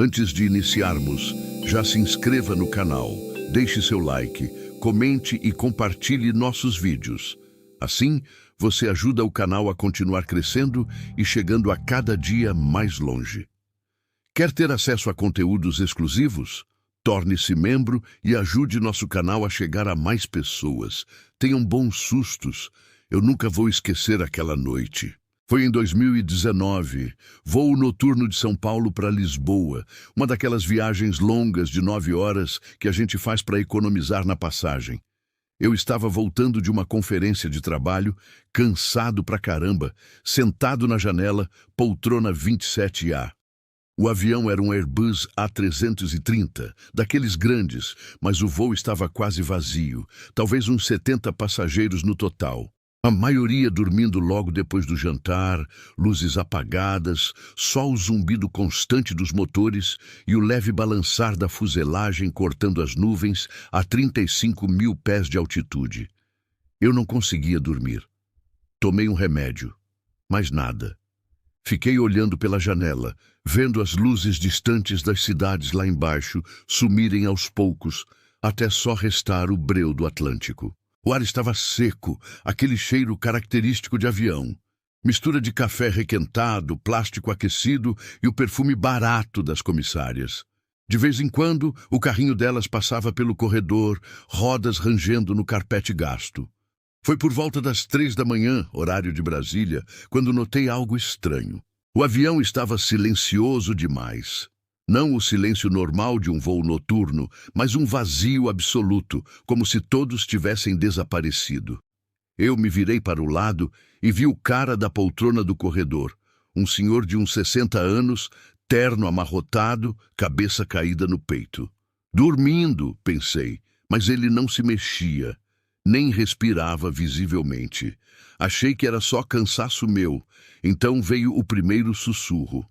Antes de iniciarmos, já se inscreva no canal, deixe seu like, comente e compartilhe nossos vídeos. Assim, você ajuda o canal a continuar crescendo e chegando a cada dia mais longe. Quer ter acesso a conteúdos exclusivos? Torne-se membro e ajude nosso canal a chegar a mais pessoas. Tenham bons sustos. Eu nunca vou esquecer aquela noite. Foi em 2019, voo noturno de São Paulo para Lisboa, uma daquelas viagens longas de 9 horas que a gente faz para economizar na passagem. Eu estava voltando de uma conferência de trabalho, cansado pra caramba, sentado na janela, poltrona 27A. O avião era um Airbus A330, daqueles grandes, mas o voo estava quase vazio, talvez uns 70 passageiros no total. A maioria dormindo logo depois do jantar, luzes apagadas, só o zumbido constante dos motores e o leve balançar da fuselagem cortando as nuvens a 35 mil pés de altitude. Eu não conseguia dormir. Tomei um remédio, mas nada. Fiquei olhando pela janela, vendo as luzes distantes das cidades lá embaixo sumirem aos poucos, até só restar o breu do Atlântico. O ar estava seco, aquele cheiro característico de avião. Mistura de café requentado, plástico aquecido e o perfume barato das comissárias. De vez em quando, o carrinho delas passava pelo corredor, rodas rangendo no carpete gasto. Foi por volta das 3 da manhã, horário de Brasília, quando notei algo estranho. O avião estava silencioso demais. Não o silêncio normal de um voo noturno, mas um vazio absoluto, como se todos tivessem desaparecido. Eu me virei para o lado e vi o cara da poltrona do corredor, um senhor de uns 60 anos, terno amarrotado, cabeça caída no peito. Dormindo, pensei, mas ele não se mexia, nem respirava visivelmente. Achei que era só cansaço meu, então veio o primeiro sussurro.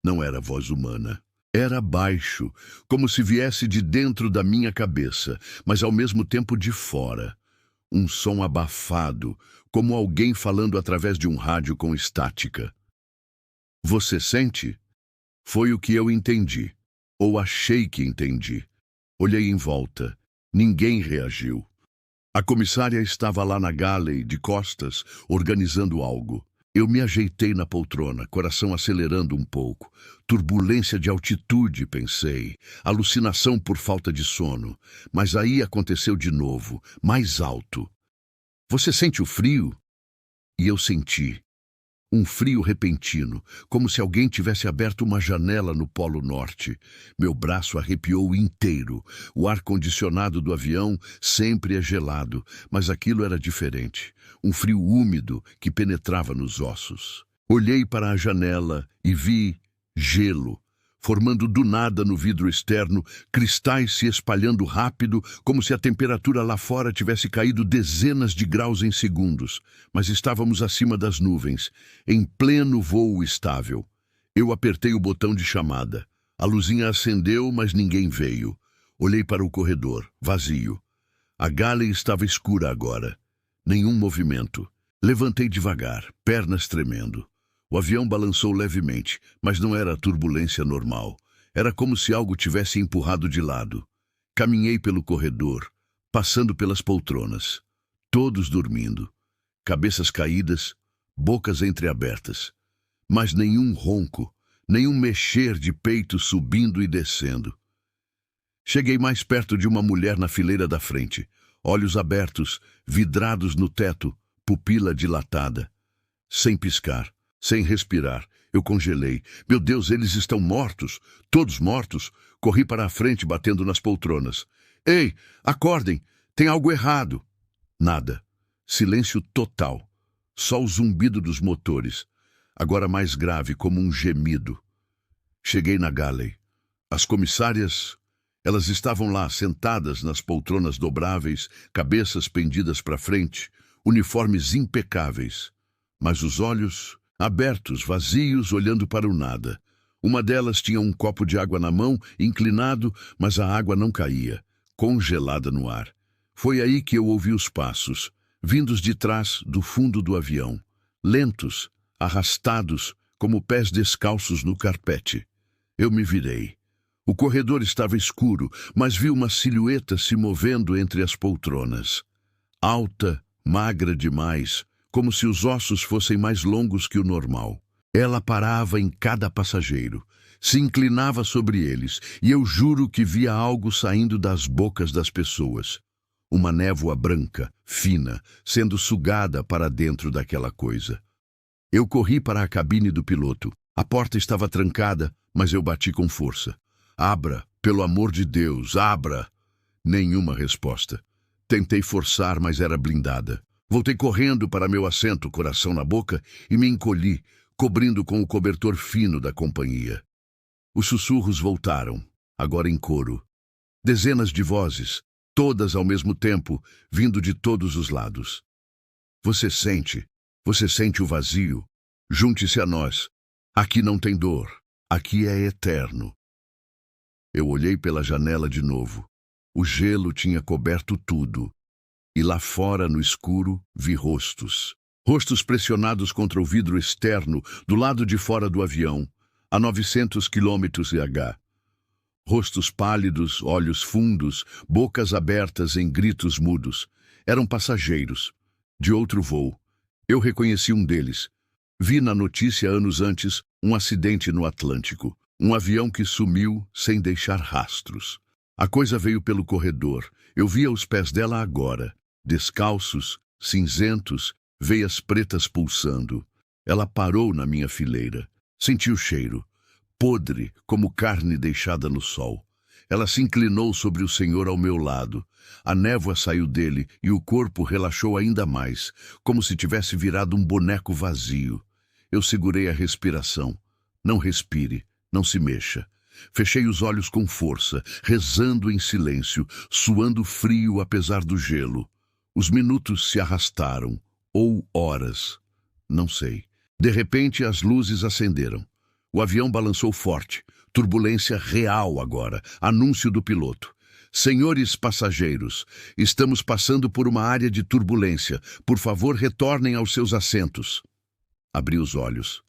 Não era voz humana. Era baixo, como se viesse de dentro da minha cabeça, mas ao mesmo tempo de fora. Um som abafado, como alguém falando através de um rádio com estática. Você sente? Foi o que eu entendi, ou achei que entendi. Olhei em volta. Ninguém reagiu. A comissária estava lá na galley, de costas, organizando algo. Eu me ajeitei na poltrona, coração acelerando um pouco. Turbulência de altitude, pensei. Alucinação por falta de sono. Mas aí aconteceu de novo, mais alto. Você sente o frio? E eu senti. Um frio repentino, como se alguém tivesse aberto uma janela no Polo Norte. Meu braço arrepiou inteiro. O ar-condicionado do avião sempre é gelado, mas aquilo era diferente. Um frio úmido que penetrava nos ossos. Olhei para a janela e vi gelo, formando do nada no vidro externo, cristais se espalhando rápido, como se a temperatura lá fora tivesse caído dezenas de graus em segundos. Mas estávamos acima das nuvens, em pleno voo estável. Eu apertei o botão de chamada. A luzinha acendeu, mas ninguém veio. Olhei para o corredor, vazio. A galley estava escura agora. Nenhum movimento. Levantei devagar, pernas tremendo. O avião balançou levemente, mas não era a turbulência normal. Era como se algo tivesse empurrado de lado. Caminhei pelo corredor, passando pelas poltronas. Todos dormindo. Cabeças caídas, bocas entreabertas. Mas nenhum ronco, nenhum mexer de peito subindo e descendo. Cheguei mais perto de uma mulher na fileira da frente. Olhos abertos, vidrados no teto, pupila dilatada. Sem piscar. Sem respirar, eu congelei. Meu Deus, eles estão mortos! Todos mortos! Corri para a frente, batendo nas poltronas. Ei, acordem! Tem algo errado! Nada. Silêncio total. Só o zumbido dos motores. Agora mais grave, como um gemido. Cheguei na galley. As comissárias, elas estavam lá, sentadas nas poltronas dobráveis, cabeças pendidas para frente, uniformes impecáveis. Mas os olhos abertos, vazios, olhando para o nada. Uma delas tinha um copo de água na mão, inclinado, mas a água não caía, congelada no ar. Foi aí que eu ouvi os passos, vindos de trás, do fundo do avião. Lentos, arrastados, como pés descalços no carpete. Eu me virei. O corredor estava escuro, mas vi uma silhueta se movendo entre as poltronas. Alta, magra demais, como se os ossos fossem mais longos que o normal. Ela parava em cada passageiro, se inclinava sobre eles, e eu juro que via algo saindo das bocas das pessoas. Uma névoa branca, fina, sendo sugada para dentro daquela coisa. Eu corri para a cabine do piloto. A porta estava trancada, mas eu bati com força. Abra, pelo amor de Deus, abra! Nenhuma resposta. Tentei forçar, mas era blindada. Voltei correndo para meu assento, coração na boca, e me encolhi, cobrindo com o cobertor fino da companhia. Os sussurros voltaram, agora em coro. Dezenas de vozes, todas ao mesmo tempo, vindo de todos os lados. Você sente o vazio. Junte-se a nós. Aqui não tem dor, aqui é eterno. Eu olhei pela janela de novo. O gelo tinha coberto tudo. E lá fora, no escuro, vi rostos. Rostos pressionados contra o vidro externo, do lado de fora do avião, a 900 km/h. Rostos pálidos, olhos fundos, bocas abertas em gritos mudos. Eram passageiros, de outro voo. Eu reconheci um deles. Vi na notícia anos antes um acidente no Atlântico. Um avião que sumiu sem deixar rastros. A coisa veio pelo corredor. Eu via os pés dela agora, descalços, cinzentos, veias pretas pulsando. Ela parou na minha fileira. Senti o cheiro, podre como carne deixada no sol. Ela se inclinou sobre o senhor ao meu lado. A névoa saiu dele e o corpo relaxou ainda mais, como se tivesse virado um boneco vazio. Eu segurei a respiração. Não respire, não se mexa. Fechei os olhos com força, rezando em silêncio, suando frio apesar do gelo. Os minutos se arrastaram, ou horas, não sei. De repente as luzes acenderam. O avião balançou forte. Turbulência real agora. Anúncio do piloto. Senhores passageiros, estamos passando por uma área de turbulência. Por favor, retornem aos seus assentos. Abri os olhos.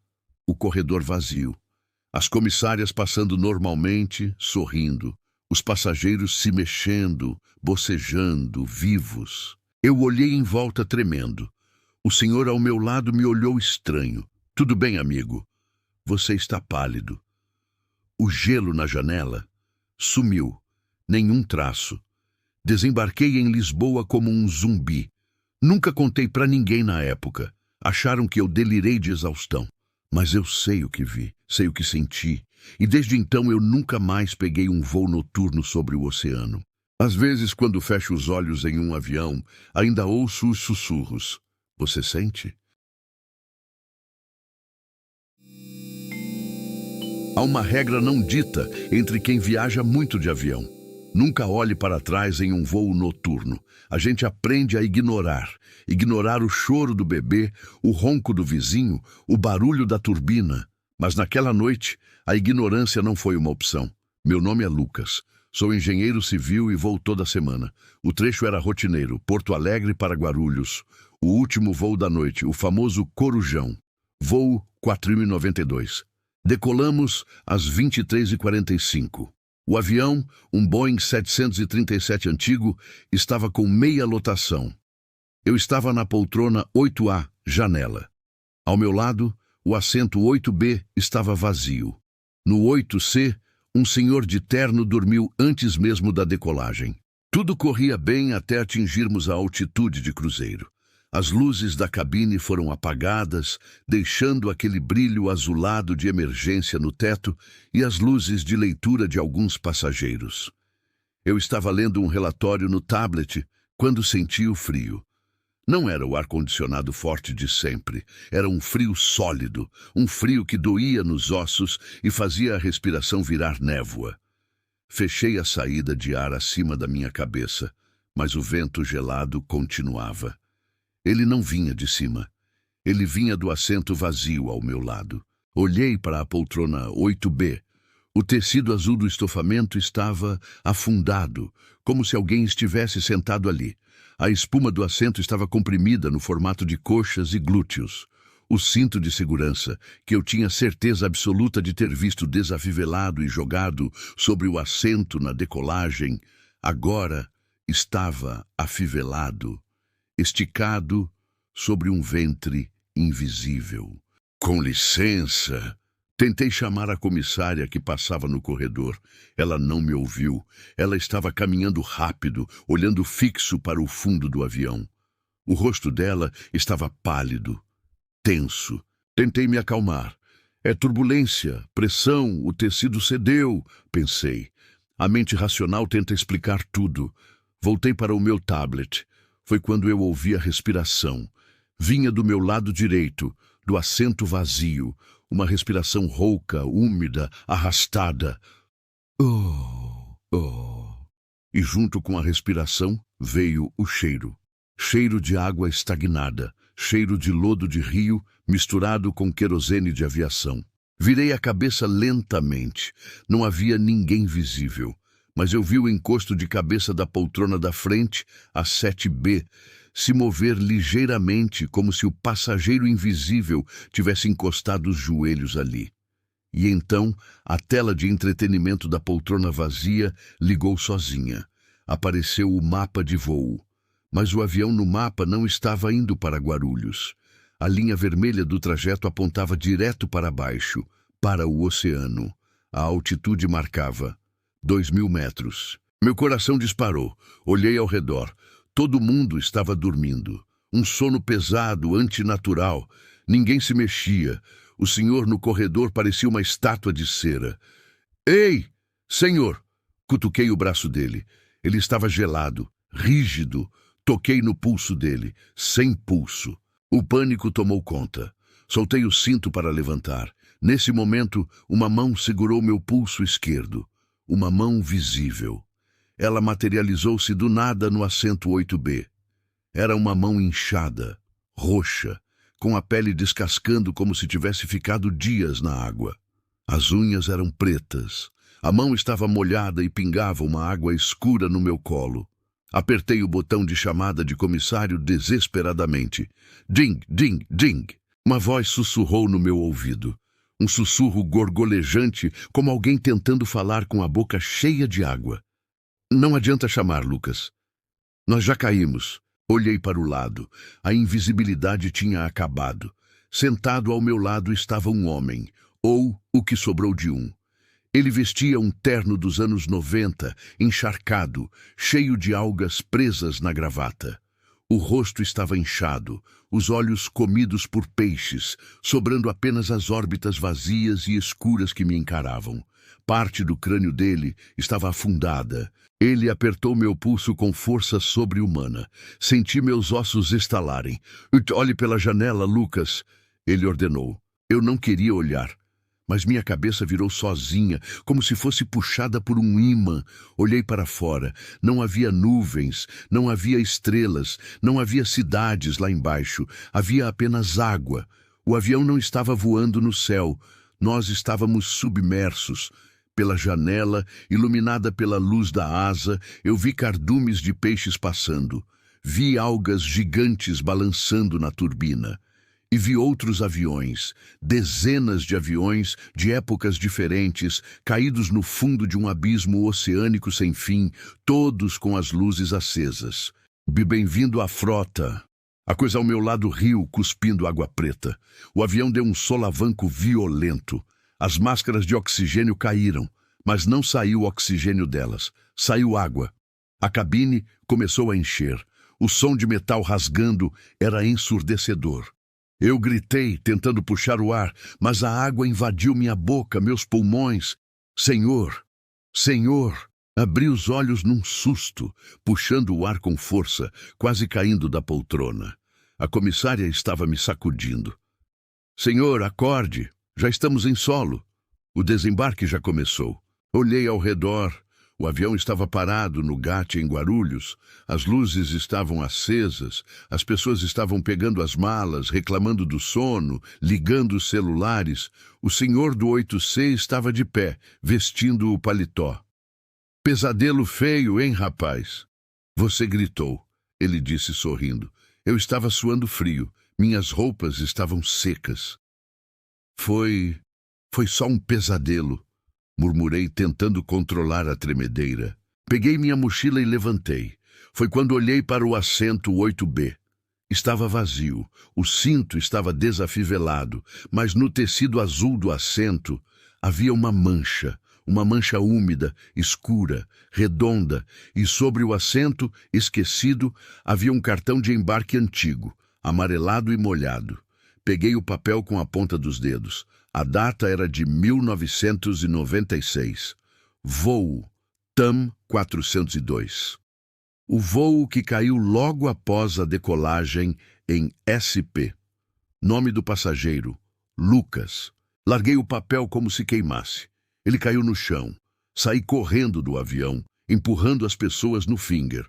O corredor vazio. As comissárias passando normalmente, sorrindo. Os passageiros se mexendo, bocejando, vivos. Eu olhei em volta tremendo. O senhor ao meu lado me olhou estranho. Tudo bem, amigo? Você está pálido. O gelo na janela sumiu. Nenhum traço. Desembarquei em Lisboa como um zumbi. Nunca contei para ninguém na época. Acharam que eu delirei de exaustão. Mas eu sei o que vi, sei o que senti. E desde então eu nunca mais peguei um voo noturno sobre o oceano. Às vezes, quando fecho os olhos em um avião, ainda ouço os sussurros. Você sente? Há uma regra não dita entre quem viaja muito de avião. Nunca olhe para trás em um voo noturno. A gente aprende a ignorar. Ignorar o choro do bebê, o ronco do vizinho, o barulho da turbina. Mas naquela noite, a ignorância não foi uma opção. Meu nome é Lucas. Sou engenheiro civil e voo toda semana. O trecho era rotineiro, Porto Alegre para Guarulhos. O último voo da noite, o famoso Corujão. Voo 4092. Decolamos às 23h45. O avião, um Boeing 737 antigo, estava com meia lotação. Eu estava na poltrona 8A, janela. Ao meu lado, o assento 8B estava vazio. No 8C, um senhor de terno dormiu antes mesmo da decolagem. Tudo corria bem até atingirmos a altitude de cruzeiro. As luzes da cabine foram apagadas, deixando aquele brilho azulado de emergência no teto e as luzes de leitura de alguns passageiros. Eu estava lendo um relatório no tablet quando senti o frio. Não era o ar-condicionado forte de sempre, era um frio sólido, um frio que doía nos ossos e fazia a respiração virar névoa. Fechei a saída de ar acima da minha cabeça, mas o vento gelado continuava. Ele não vinha de cima. Ele vinha do assento vazio ao meu lado. Olhei para a poltrona 8B. O tecido azul do estofamento estava afundado, como se alguém estivesse sentado ali. A espuma do assento estava comprimida no formato de coxas e glúteos. O cinto de segurança, que eu tinha certeza absoluta de ter visto desafivelado e jogado sobre o assento na decolagem, agora estava afivelado, esticado sobre um ventre invisível. Com licença, tentei chamar a comissária que passava no corredor. Ela não me ouviu. Ela estava caminhando rápido, olhando fixo para o fundo do avião. O rosto dela estava pálido, tenso. Tentei me acalmar. É turbulência, pressão, o tecido cedeu, pensei. A mente racional tenta explicar tudo. Voltei para o meu tablet. Foi quando eu ouvi a respiração. Vinha do meu lado direito, do assento vazio, uma respiração rouca, úmida, arrastada. Oh, oh. E junto com a respiração veio o cheiro. Cheiro de água estagnada, cheiro de lodo de rio misturado com querosene de aviação. Virei a cabeça lentamente. Não havia ninguém visível, mas eu vi o encosto de cabeça da poltrona da frente, a 7B, se mover ligeiramente como se o passageiro invisível tivesse encostado os joelhos ali. E então, a tela de entretenimento da poltrona vazia ligou sozinha. Apareceu o mapa de voo. Mas o avião no mapa não estava indo para Guarulhos. A linha vermelha do trajeto apontava direto para baixo, para o oceano. A altitude marcava 2.000 metros. Meu coração disparou. Olhei ao redor. Todo mundo estava dormindo. Um sono pesado, antinatural. Ninguém se mexia. O senhor no corredor parecia uma estátua de cera. Ei, senhor! Cutuquei o braço dele. Ele estava gelado, rígido. Toquei no pulso dele, sem pulso. O pânico tomou conta. Soltei o cinto para levantar. Nesse momento, uma mão segurou meu pulso esquerdo. Uma mão visível. Ela materializou-se do nada no assento 8B. Era uma mão inchada, roxa, com a pele descascando como se tivesse ficado dias na água. As unhas eram pretas. A mão estava molhada e pingava uma água escura no meu colo. Apertei o botão de chamada de comissário desesperadamente. Ding, ding, ding. Uma voz sussurrou no meu ouvido. Um sussurro gorgolejante, como alguém tentando falar com a boca cheia de água. Não adianta chamar, Lucas. Nós já caímos. Olhei para o lado. A invisibilidade tinha acabado. Sentado ao meu lado estava um homem, ou o que sobrou de um. Ele vestia um terno dos anos 90, encharcado, cheio de algas presas na gravata. O rosto estava inchado, os olhos comidos por peixes, sobrando apenas as órbitas vazias e escuras que me encaravam. Parte do crânio dele estava afundada. Ele apertou meu pulso com força sobre-humana. Senti meus ossos estalarem. Olhe pela janela, Lucas, ele ordenou. Eu não queria olhar. Mas minha cabeça virou sozinha, como se fosse puxada por um ímã. Olhei para fora. Não havia nuvens, não havia estrelas, não havia cidades lá embaixo. Havia apenas água. O avião não estava voando no céu. Nós estávamos submersos. Pela janela, iluminada pela luz da asa, eu vi cardumes de peixes passando. Vi algas gigantes balançando na turbina. E vi outros aviões, dezenas de aviões de épocas diferentes, caídos no fundo de um abismo oceânico sem fim, todos com as luzes acesas. Bem-vindo à frota. A coisa ao meu lado riu, cuspindo água preta. O avião deu um solavanco violento. As máscaras de oxigênio caíram, mas não saiu oxigênio delas. Saiu água. A cabine começou a encher. O som de metal rasgando era ensurdecedor. Eu gritei, tentando puxar o ar, mas a água invadiu minha boca, meus pulmões. Senhor! Senhor! Abri os olhos num susto, puxando o ar com força, quase caindo da poltrona. A comissária estava me sacudindo. Senhor, acorde! Já estamos em solo. O desembarque já começou. Olhei ao redor. O avião estava parado no GAT em Guarulhos, as luzes estavam acesas, as pessoas estavam pegando as malas, reclamando do sono, ligando os celulares. O senhor do 8C estava de pé, vestindo o paletó. Pesadelo feio, hein, rapaz? Você gritou, ele disse sorrindo. Eu estava suando frio. Minhas roupas estavam secas. Foi só um pesadelo, murmurei, tentando controlar a tremedeira. Peguei minha mochila e levantei. Foi quando olhei para o assento 8B. Estava vazio, o cinto estava desafivelado, mas no tecido azul do assento havia uma mancha úmida, escura, redonda, e sobre o assento, esquecido, havia um cartão de embarque antigo, amarelado e molhado. Peguei o papel com a ponta dos dedos. A data era de 1996. Voo TAM 402. O voo que caiu logo após a decolagem em SP. Nome do passageiro: Lucas. Larguei o papel como se queimasse. Ele caiu no chão. Saí correndo do avião, empurrando as pessoas no finger.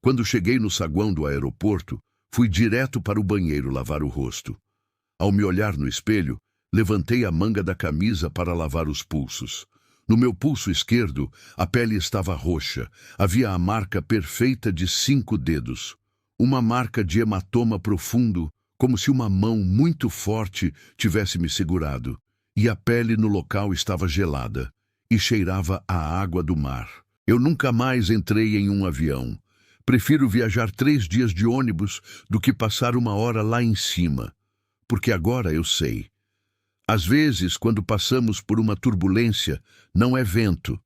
Quando cheguei no saguão do aeroporto, fui direto para o banheiro lavar o rosto. Ao me olhar no espelho, levantei a manga da camisa para lavar os pulsos. No meu pulso esquerdo, a pele estava roxa. Havia a marca perfeita de 5 dedos. Uma marca de hematoma profundo, como se uma mão muito forte tivesse me segurado. E a pele no local estava gelada e cheirava a água do mar. Eu nunca mais entrei em um avião. Prefiro viajar 3 dias de ônibus do que passar 1 hora lá em cima. Porque agora eu sei. Às vezes, quando passamos por uma turbulência, não é vento,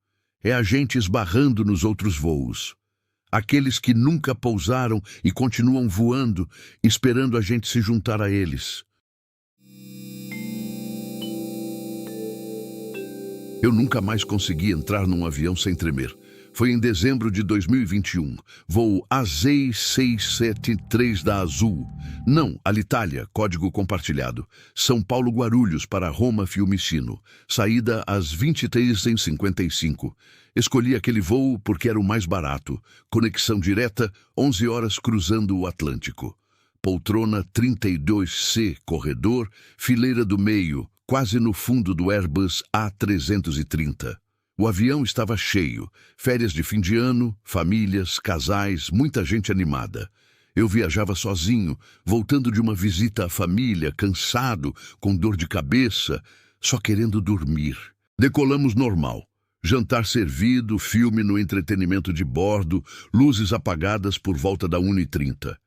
é a gente esbarrando nos outros voos. Aqueles que nunca pousaram e continuam voando, esperando a gente se juntar a eles. Eu nunca mais consegui entrar num avião sem tremer. Foi em dezembro de 2021, voo AZ673 da Azul. Não, Alitalia, código compartilhado. São Paulo Guarulhos para Roma Fiumicino. Saída às 23h55. Escolhi aquele voo porque era o mais barato. Conexão direta, 11 horas cruzando o Atlântico. Poltrona 32C, corredor, fileira do meio, quase no fundo do Airbus A330. O avião estava cheio, férias de fim de ano, famílias, casais, muita gente animada. Eu viajava sozinho, voltando de uma visita à família, cansado, com dor de cabeça, só querendo dormir. Decolamos normal. Jantar servido, filme no entretenimento de bordo, luzes apagadas por volta da 1h30.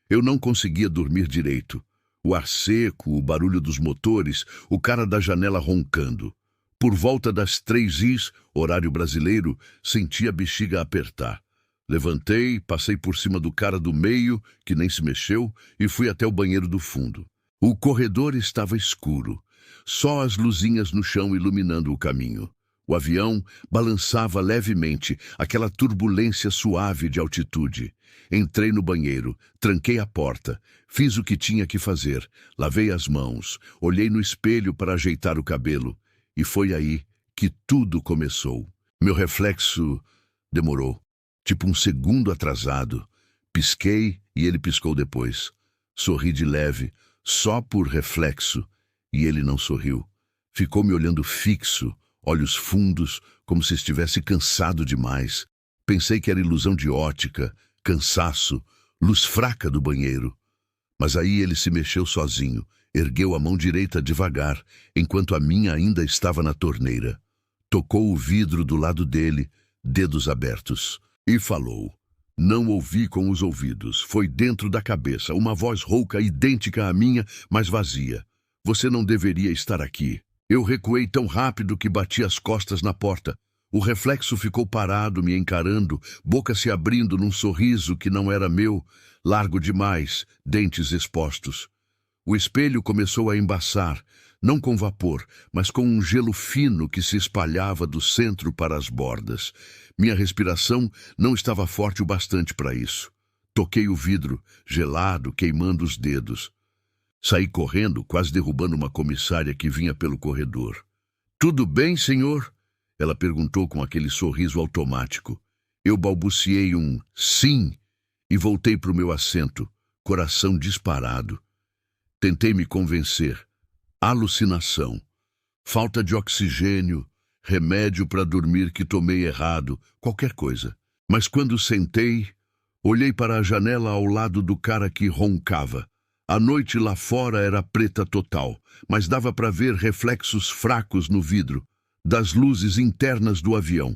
Eu não conseguia dormir direito. O ar seco, o barulho dos motores, o cara da janela roncando. Por volta das 3h, horário brasileiro, senti a bexiga apertar. Levantei, passei por cima do cara do meio, que nem se mexeu, e fui até o banheiro do fundo. O corredor estava escuro, só as luzinhas no chão iluminando o caminho. O avião balançava levemente, aquela turbulência suave de altitude. Entrei no banheiro, tranquei a porta, fiz o que tinha que fazer, lavei as mãos, olhei no espelho para ajeitar o cabelo. E foi aí que tudo começou. Meu reflexo demorou, tipo 1 segundo atrasado. Pisquei e ele piscou depois. Sorri de leve, só por reflexo, e ele não sorriu. Ficou me olhando fixo, olhos fundos, como se estivesse cansado demais. Pensei que era ilusão de ótica, cansaço, luz fraca do banheiro. Mas aí ele se mexeu sozinho. Ergueu a mão direita devagar, enquanto a minha ainda estava na torneira. Tocou o vidro do lado dele, dedos abertos, e falou. Não ouvi com os ouvidos, foi dentro da cabeça, uma voz rouca idêntica à minha, mas vazia. Você não deveria estar aqui. Eu recuei tão rápido que bati as costas na porta. O reflexo ficou parado, me encarando, boca se abrindo num sorriso que não era meu, largo demais, dentes expostos. O espelho começou a embaçar, não com vapor, mas com um gelo fino que se espalhava do centro para as bordas. Minha respiração não estava forte o bastante para isso. Toquei o vidro, gelado, queimando os dedos. Saí correndo, quase derrubando uma comissária que vinha pelo corredor. Tudo bem, senhor? Ela perguntou com aquele sorriso automático. Eu balbuciei um sim e voltei para o meu assento, coração disparado. Tentei me convencer. Alucinação. Falta de oxigênio, remédio para dormir que tomei errado, qualquer coisa. Mas quando sentei, olhei para a janela ao lado do cara que roncava. A noite lá fora era preta total, mas dava para ver reflexos fracos no vidro, das luzes internas do avião.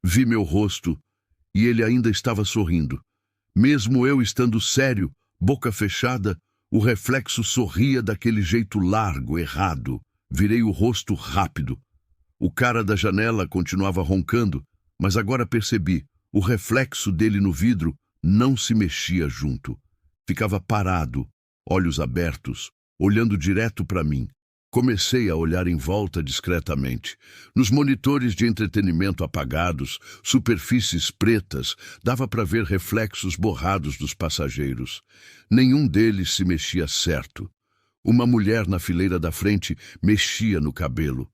Vi meu rosto e ele ainda estava sorrindo. Mesmo eu estando sério, boca fechada, o reflexo sorria daquele jeito largo, errado. Virei o rosto rápido. O cara da janela continuava roncando, mas agora percebi, o reflexo dele no vidro não se mexia junto. Ficava parado, olhos abertos, olhando direto para mim. Comecei a olhar em volta discretamente. Nos monitores de entretenimento apagados, superfícies pretas, dava para ver reflexos borrados dos passageiros. Nenhum deles se mexia certo. Uma mulher na fileira da frente mexia no cabelo.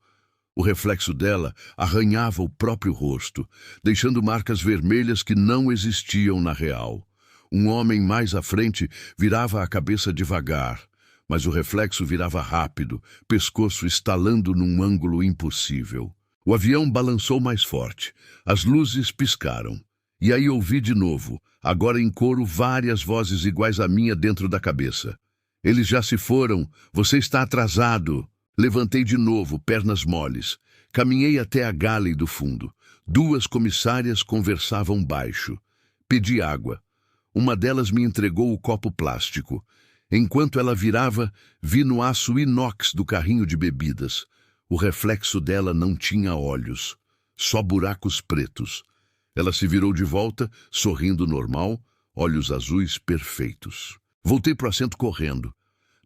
O reflexo dela arranhava o próprio rosto, deixando marcas vermelhas que não existiam na real. Um homem mais à frente virava a cabeça devagar, mas o reflexo virava rápido, pescoço estalando num ângulo impossível. O avião balançou mais forte, as luzes piscaram. E aí ouvi de novo, agora em coro, várias vozes iguais à minha dentro da cabeça. Eles já se foram, você está atrasado. Levantei de novo, pernas moles. Caminhei até a galley do fundo. 2 comissárias conversavam baixo. Pedi água. Uma delas me entregou o copo plástico. Enquanto ela virava, vi no aço inox do carrinho de bebidas. O reflexo dela não tinha olhos, só buracos pretos. Ela se virou de volta, sorrindo normal, olhos azuis perfeitos. Voltei para o assento correndo.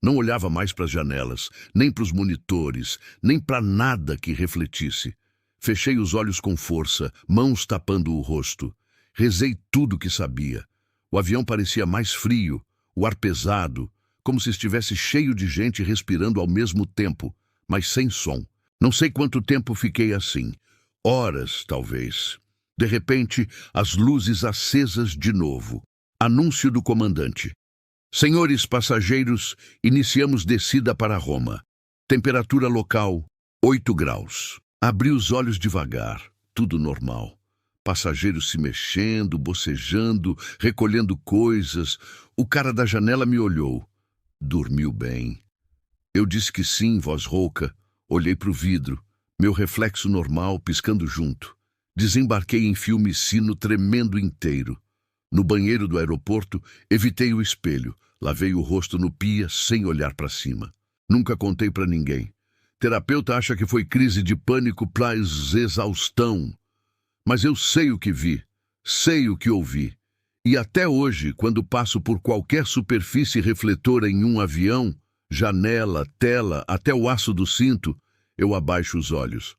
Não olhava mais para as janelas, nem para os monitores, nem para nada que refletisse. Fechei os olhos com força, mãos tapando o rosto. Rezei tudo que sabia. O avião parecia mais frio, o ar pesado, como se estivesse cheio de gente respirando ao mesmo tempo, mas sem som. Não sei quanto tempo fiquei assim. Horas, talvez. De repente, as luzes acesas de novo. Anúncio do comandante. Senhores passageiros, iniciamos descida para Roma. Temperatura local, 8 graus. Abri os olhos devagar, tudo normal. Passageiros se mexendo, bocejando, recolhendo coisas. O cara da janela me olhou. Dormiu bem. Eu disse que sim, voz rouca. Olhei para o vidro, meu reflexo normal piscando junto. Desembarquei em Fiumicino tremendo inteiro. No banheiro do aeroporto, evitei o espelho. Lavei o rosto no pia sem olhar para cima. Nunca contei para ninguém. Terapeuta acha que foi crise de pânico plus exaustão. Mas eu sei o que vi, sei o que ouvi. E até hoje, quando passo por qualquer superfície refletora em um avião, janela, tela, até o aço do cinto, eu abaixo os olhos.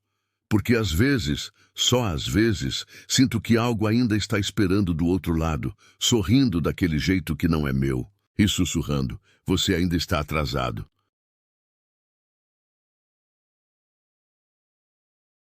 Porque às vezes, só às vezes, sinto que algo ainda está esperando do outro lado, sorrindo daquele jeito que não é meu. E sussurrando, você ainda está atrasado.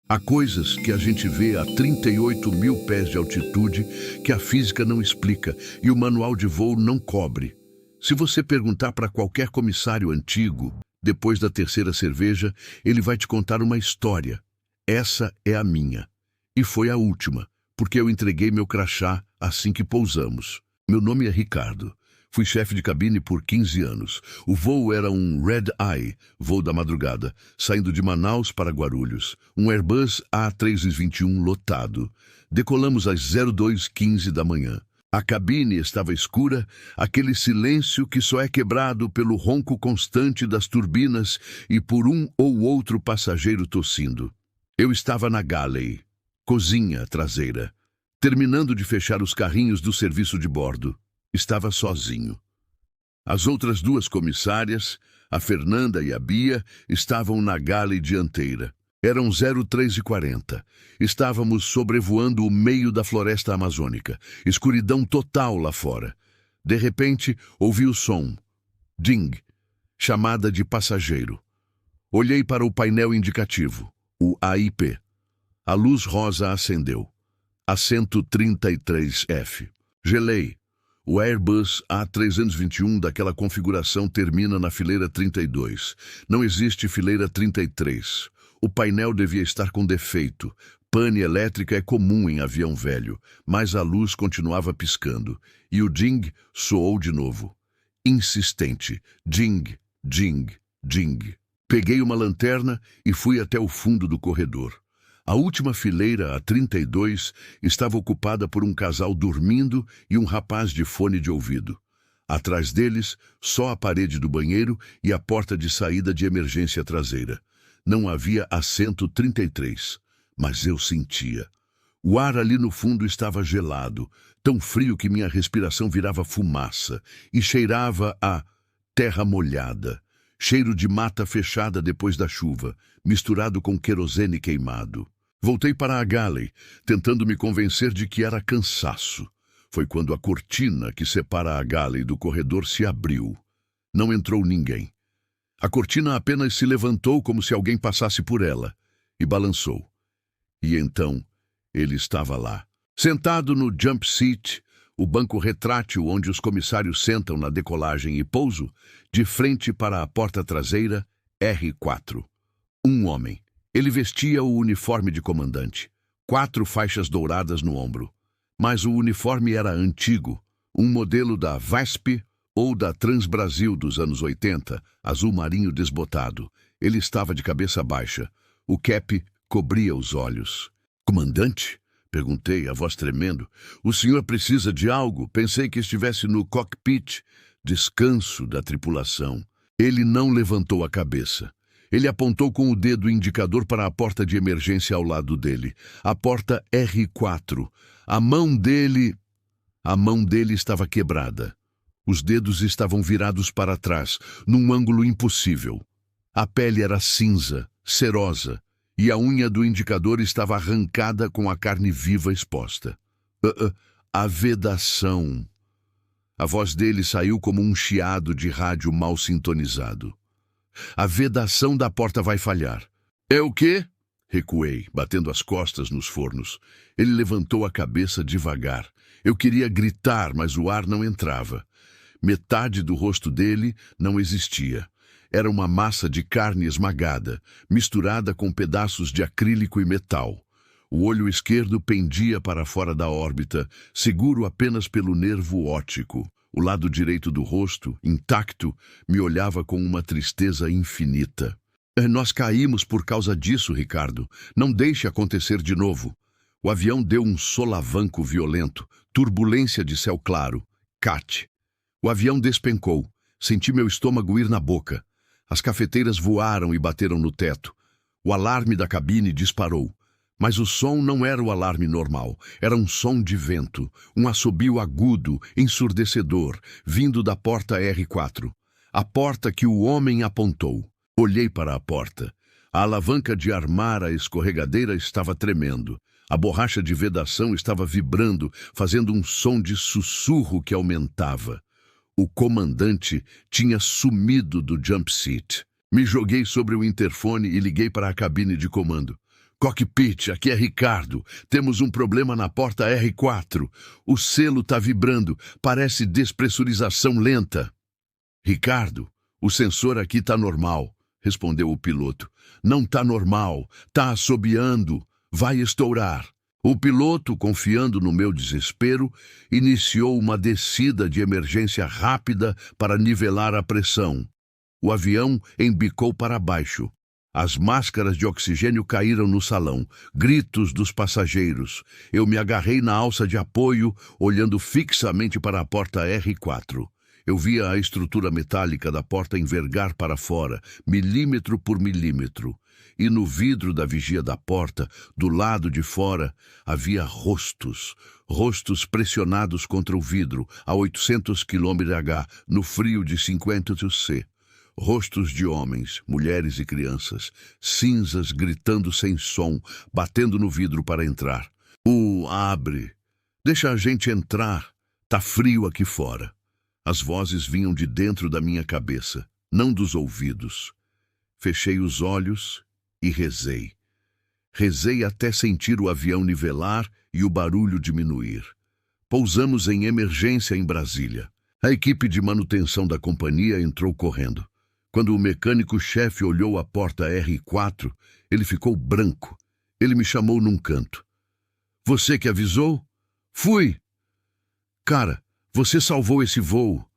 Há coisas que a gente vê a 38 mil pés de altitude que a física não explica e o manual de voo não cobre. Se você perguntar para qualquer comissário antigo, depois da 3ª cerveja, ele vai te contar uma história. Essa é a minha. E foi a última, porque eu entreguei meu crachá assim que pousamos. Meu nome é Ricardo. Fui chefe de cabine por 15 anos. O voo era um Red Eye, voo da madrugada, saindo de Manaus para Guarulhos. Um Airbus A321 lotado. Decolamos às 02h15 da manhã. A cabine estava escura, aquele silêncio que só é quebrado pelo ronco constante das turbinas e por um ou outro passageiro tossindo. Eu estava na galley, cozinha traseira, terminando de fechar os carrinhos do serviço de bordo. Estava sozinho. As outras 2 comissárias, a Fernanda e a Bia, estavam na galley dianteira. Eram 03h40. Estávamos sobrevoando o meio da floresta amazônica. Escuridão total lá fora. De repente, ouvi o som. Ding. Chamada de passageiro. Olhei para o painel indicativo, o AIP. A luz rosa acendeu. Assento 33F. Gelei. O Airbus A321 daquela configuração termina na fileira 32. Não existe fileira 33. O painel devia estar com defeito. Pane elétrica é comum em avião velho, mas a luz continuava piscando. E o ding soou de novo. insistente. Ding, ding, ding. Peguei uma lanterna e fui até o fundo do corredor. A última fileira, a 32, estava ocupada por um casal dormindo e um rapaz de fone de ouvido. Atrás deles, só a parede do banheiro e a porta de saída de emergência traseira. Não havia assento 33, mas eu sentia. O ar ali no fundo estava gelado, tão frio que minha respiração virava fumaça e cheirava a terra molhada. Cheiro de mata fechada depois da chuva, misturado com querosene queimado. Voltei para a galley, tentando me convencer de que era cansaço. Foi quando a cortina que separa a galley do corredor se abriu. Não entrou ninguém. A cortina apenas se levantou como se alguém passasse por ela e balançou. E então ele estava lá, sentado no jump seat, o banco retrátil onde os comissários sentam na decolagem e pouso, de frente para a porta traseira, R4. Um homem. Ele vestia o uniforme de comandante, 4 faixas douradas no ombro. Mas o uniforme era antigo, um modelo da VASP ou da Transbrasil dos anos 80, azul marinho desbotado. Ele estava de cabeça baixa. O cap cobria os olhos. Comandante? Perguntei, a voz tremendo. O senhor precisa de algo? Pensei que estivesse no cockpit. Descanso da tripulação. Ele não levantou a cabeça. Ele apontou com o dedo indicador para a porta de emergência ao lado dele. A porta R4. A mão dele estava quebrada. Os dedos estavam virados para trás, num ângulo impossível. A pele era cinza, cerosa, e a unha do indicador estava arrancada com a carne viva exposta. A vedação. A voz dele saiu como um chiado de rádio mal sintonizado. A vedação da porta vai falhar. É o quê? Recuei, batendo as costas nos fornos. Ele levantou a cabeça devagar. Eu queria gritar, mas o ar não entrava. Metade do rosto dele não existia. Era uma massa de carne esmagada, misturada com pedaços de acrílico e metal. O olho esquerdo pendia para fora da órbita, seguro apenas pelo nervo óptico. O lado direito do rosto, intacto, me olhava com uma tristeza infinita. Nós caímos por causa disso, Ricardo. Não deixe acontecer de novo. O avião deu um solavanco violento, turbulência de céu claro. CAT. O avião despencou. Senti meu estômago ir na boca. As cafeteiras voaram e bateram no teto. O alarme da cabine disparou. Mas o som não era o alarme normal. Era um som de vento, um assobio agudo, ensurdecedor, vindo da porta R4. A porta que o homem apontou. Olhei para a porta. A alavanca de armar a escorregadeira estava tremendo. A borracha de vedação estava vibrando, fazendo um som de sussurro que aumentava. O comandante tinha sumido do jump seat. Me joguei sobre o interfone e liguei para a cabine de comando. Cockpit, aqui é Ricardo. Temos um problema na porta R4. O selo está vibrando. Parece despressurização lenta. Ricardo, o sensor aqui está normal, respondeu o piloto. Não está normal. Está assobiando. Vai estourar. O piloto, confiando no meu desespero, iniciou uma descida de emergência rápida para nivelar a pressão. O avião embicou para baixo. As máscaras de oxigênio caíram no salão. Gritos dos passageiros. Eu me agarrei na alça de apoio, olhando fixamente para a porta R4. Eu via a estrutura metálica da porta envergar para fora, milímetro por milímetro. E no vidro da vigia da porta, do lado de fora, havia rostos. Rostos pressionados contra o vidro, a 800 km/h, no frio de 50 C. Rostos de homens, mulheres e crianças, cinzas gritando sem som, batendo no vidro para entrar. Abre! Deixa a gente entrar! Tá frio aqui fora. As vozes vinham de dentro da minha cabeça, não dos ouvidos. Fechei os olhos e rezei. Rezei até sentir o avião nivelar e o barulho diminuir. Pousamos em emergência em Brasília. A equipe de manutenção da companhia entrou correndo. Quando o mecânico-chefe olhou a porta R4, ele ficou branco. Ele me chamou num canto. Você que avisou? Fui! Cara, você salvou esse voo.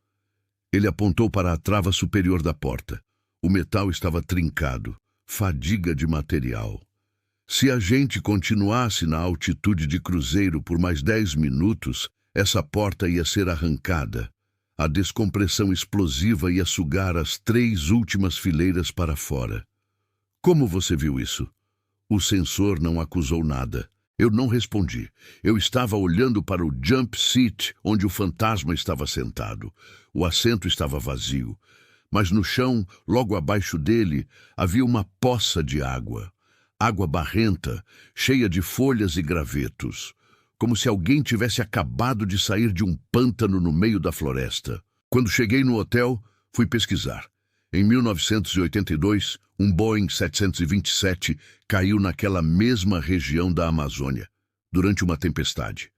Ele apontou para a trava superior da porta. O metal estava trincado. Fadiga de material. Se a gente continuasse na altitude de cruzeiro por mais 10 minutos, essa porta ia ser arrancada. A descompressão explosiva ia sugar as 3 últimas fileiras para fora. Como você viu isso? O sensor não acusou nada. Eu não respondi. Eu estava olhando para o jump seat onde o fantasma estava sentado. O assento estava vazio, mas no chão, logo abaixo dele, havia uma poça de água. Água barrenta, cheia de folhas e gravetos, como se alguém tivesse acabado de sair de um pântano no meio da floresta. Quando cheguei no hotel, fui pesquisar. Em 1982, um Boeing 727 caiu naquela mesma região da Amazônia, durante uma tempestade.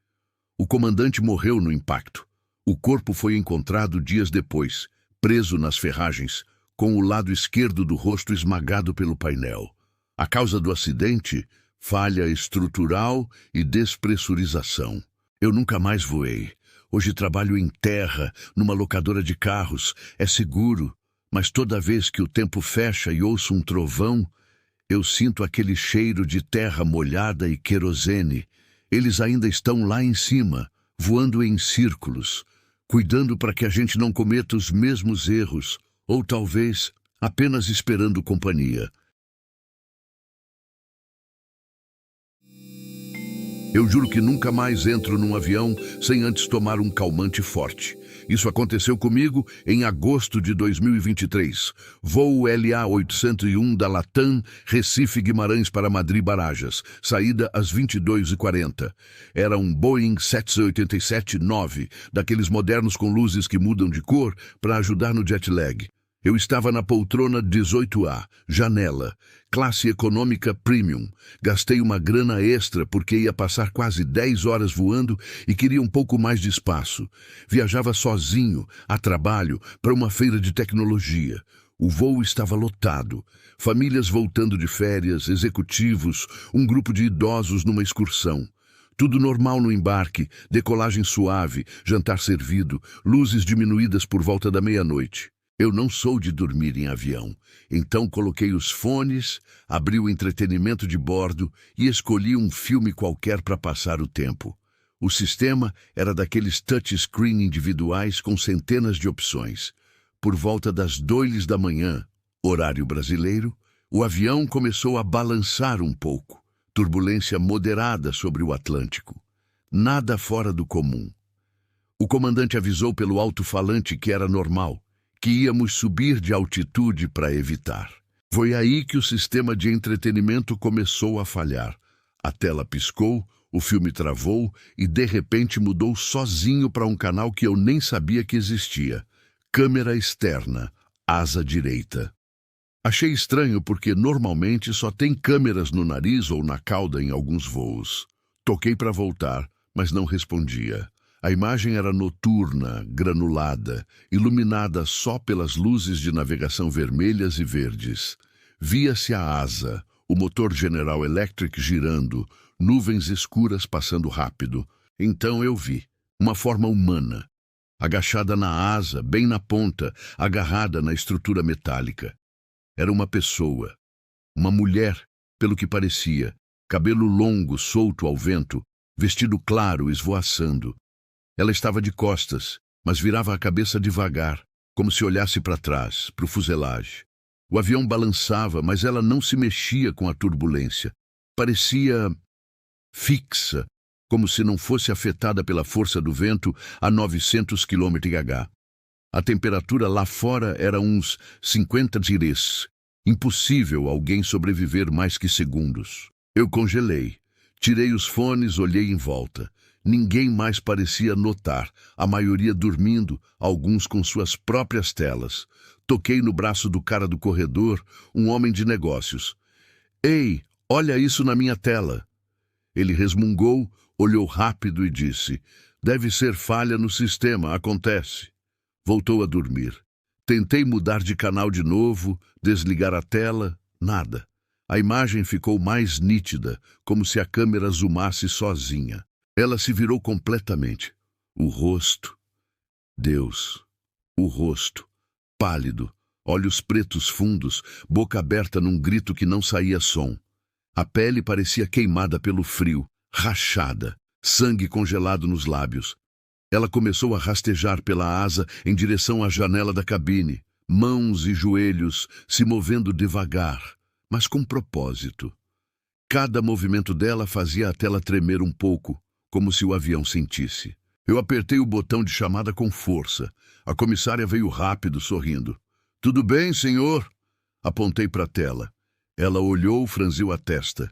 O comandante morreu no impacto. O corpo foi encontrado dias depois, preso nas ferragens, com o lado esquerdo do rosto esmagado pelo painel. A causa do acidente? Falha estrutural e despressurização. Eu nunca mais voei. Hoje trabalho em terra, numa locadora de carros. É seguro. Mas toda vez que o tempo fecha e ouço um trovão, eu sinto aquele cheiro de terra molhada e querosene. Eles ainda estão lá em cima, voando em círculos, cuidando para que a gente não cometa os mesmos erros, ou talvez apenas esperando companhia. Eu juro que nunca mais entro num avião sem antes tomar um calmante forte. Isso aconteceu comigo em agosto de 2023. Voo LA-801 da Latam, Recife Guimarães para Madrid Barajas. Saída às 22h40. Era um Boeing 787-9, daqueles modernos com luzes que mudam de cor para ajudar no jet lag. Eu estava na poltrona 18A, janela, classe econômica premium. Gastei uma grana extra porque ia passar quase 10 horas voando e queria um pouco mais de espaço. Viajava sozinho, a trabalho, para uma feira de tecnologia. O voo estava lotado. Famílias voltando de férias, executivos, um grupo de idosos numa excursão. Tudo normal no embarque, decolagem suave, jantar servido, luzes diminuídas por volta da meia-noite. Eu não sou de dormir em avião, então coloquei os fones, abri o entretenimento de bordo e escolhi um filme qualquer para passar o tempo. O sistema era daqueles touchscreen individuais com centenas de opções. Por volta das 2 da manhã, horário brasileiro, o avião começou a balançar um pouco, turbulência moderada sobre o Atlântico. Nada fora do comum. O comandante avisou pelo alto-falante que era normal, que íamos subir de altitude para evitar. Foi aí que o sistema de entretenimento começou a falhar. A tela piscou, o filme travou e de repente mudou sozinho para um canal que eu nem sabia que existia. Câmera externa, asa direita. Achei estranho porque normalmente só tem câmeras no nariz ou na cauda em alguns voos. Toquei para voltar, mas não respondia. A imagem era noturna, granulada, iluminada só pelas luzes de navegação vermelhas e verdes. Via-se a asa, o motor General Electric girando, nuvens escuras passando rápido. Então eu vi uma forma humana, agachada na asa, bem na ponta, agarrada na estrutura metálica. Era uma pessoa, uma mulher, pelo que parecia, cabelo longo, solto ao vento, vestido claro, esvoaçando. Ela estava de costas, mas virava a cabeça devagar, como se olhasse para trás, para o fuselagem. O avião balançava, mas ela não se mexia com a turbulência. Parecia fixa, como se não fosse afetada pela força do vento a 900 km/h. A temperatura lá fora era uns 50 degrees. Impossível alguém sobreviver mais que segundos. Eu congelei. Tirei os fones, olhei em volta. Ninguém mais parecia notar, a maioria dormindo, alguns com suas próprias telas. Toquei no braço do cara do corredor, um homem de negócios. Ei, olha isso na minha tela. Ele resmungou, olhou rápido e disse, deve ser falha no sistema, acontece. Voltou a dormir. Tentei mudar de canal de novo, desligar a tela, nada. A imagem ficou mais nítida, como se a câmera zoomasse sozinha. Ela se virou completamente. O rosto. Deus. O rosto, pálido, olhos pretos fundos, boca aberta num grito que não saía som. A pele parecia queimada pelo frio, rachada, sangue congelado nos lábios. Ela começou a rastejar pela asa em direção à janela da cabine, mãos e joelhos se movendo devagar, mas com propósito. Cada movimento dela fazia a tela tremer um pouco, como se o avião sentisse. Eu apertei o botão de chamada com força. A comissária veio rápido, sorrindo. "Tudo bem, senhor?" Apontei para a tela. Ela olhou, franziu a testa.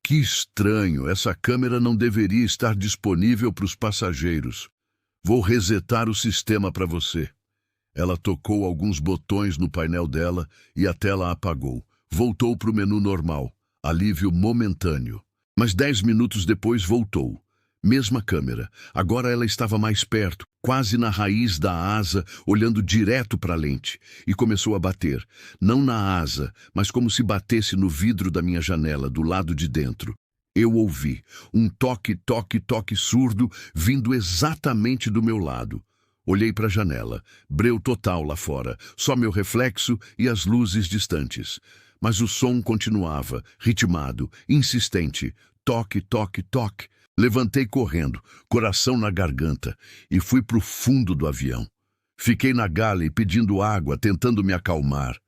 "Que estranho, essa câmera não deveria estar disponível para os passageiros. Vou resetar o sistema para você." Ela tocou alguns botões no painel dela e a tela apagou. Voltou para o menu normal. Alívio momentâneo. Mas 10 minutos depois voltou. Mesma câmera. Agora ela estava mais perto, quase na raiz da asa, olhando direto para a lente. E começou a bater. Não na asa, mas como se batesse no vidro da minha janela, do lado de dentro. Eu ouvi um toque, toque, toque surdo vindo exatamente do meu lado. Olhei para a janela. Breu total lá fora. Só meu reflexo e as luzes distantes. Mas o som continuava, ritmado, insistente. Toque, toque, toque. Levantei correndo, coração na garganta, e fui para o fundo do avião. Fiquei na galley pedindo água, tentando me acalmar.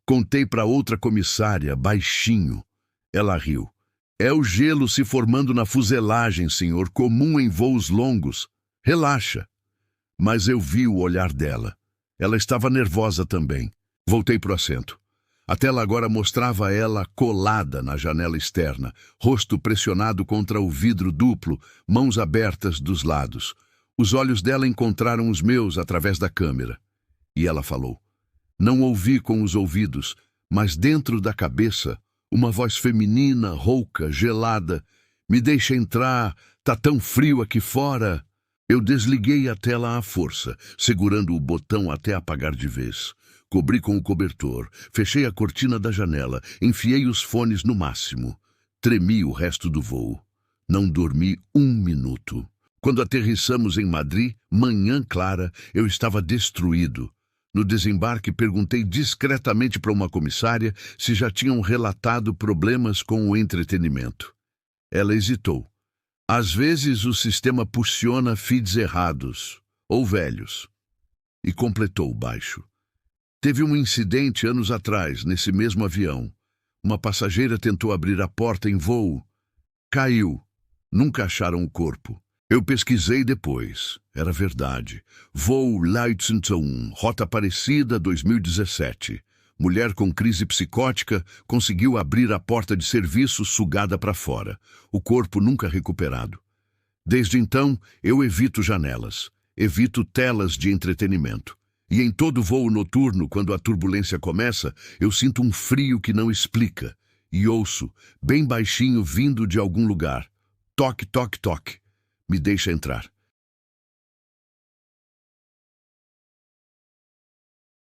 Contei para outra comissária, baixinho. Ela riu. "É o gelo se formando na fuselagem, senhor, comum em voos longos. Relaxa." Mas eu vi o olhar dela. Ela estava nervosa também. Voltei para o assento. A tela agora mostrava ela colada na janela externa, rosto pressionado contra o vidro duplo, mãos abertas dos lados. Os olhos dela encontraram os meus através da câmera. E ela falou. Não ouvi com os ouvidos, mas dentro da cabeça, uma voz feminina, rouca, gelada. "Me deixa entrar, tá tão frio aqui fora." Eu desliguei a tela à força, segurando o botão até apagar de vez. Cobri com o cobertor, fechei a cortina da janela, enfiei os fones no máximo. Tremi o resto do voo. Não dormi um minuto. Quando aterrissamos em Madrid, manhã clara, eu estava destruído. No desembarque, perguntei discretamente para uma comissária se já tinham relatado problemas com o entretenimento. Ela hesitou. "Às vezes o sistema puxiona feeds errados, ou velhos." E completou baixo. "Teve um incidente anos atrás, nesse mesmo avião. Uma passageira tentou abrir a porta em voo. Caiu. Nunca acharam o corpo. Eu pesquisei depois. Era verdade. Voo Leyton, Rota Aparecida, 2017. Mulher com crise psicótica conseguiu abrir a porta de serviço sugada para fora. O corpo nunca recuperado. Desde então, eu evito janelas. Evito telas de entretenimento. E em todo voo noturno, quando a turbulência começa, eu sinto um frio que não explica. E ouço, bem baixinho vindo de algum lugar. Toque, toque, toque. Me deixa entrar.